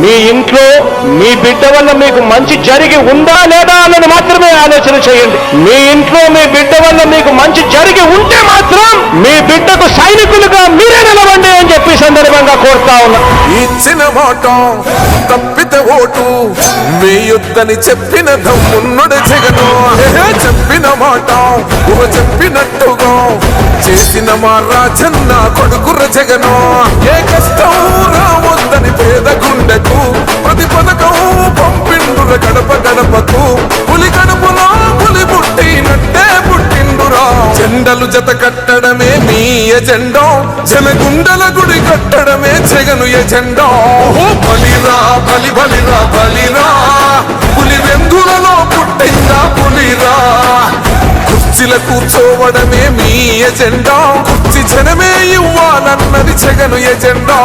మీ ఇంట్లో మీ బిడ్డ వల్ల మీకు మంచి జరిగి ఉందా లేదా అన్నది మాత్రమే ఆలోచన చేయండి. మీ ఇంట్లో మీ బిడ్డ వల్ల మీకు మంచి జరిగి ఉంటే మాత్రం మీ బిడ్డకు సైనికులుగా మీరే నిలవండి అని చెప్పి సందర్భంగా కోరుతా ఉన్నా. ఇచ్చిన మాట తప్పితే ఓటు వేయొద్దని చెప్పిన దమ్మున్నడు జగను. చెప్పిన మాట చెప్పినట్టుగా చేసిన మా రాజన్న కొడుకుర జగను. ఏ కష్టం రావద్దని పేద గుండెకు ప్రతి పథకం పంపిండుర గడప గడపకు. పులి గడపలో పులి పుట్టినట్టే పుట్టిండురా. జెండలు జత కట్టడమే మీ ఎజెండా, జనగుండల గుడి కట్టడమే జగను ఎజెండా. బలిరా బలి బలిరా బలిరా, పులి వెందులలో పుట్టిందా పులిరా. కుర్చీల కూర్చోవడమే మీ ఎజెండా, కుర్చీ జనమే ఇవ్వాలన్నది జగను ఎజెండా.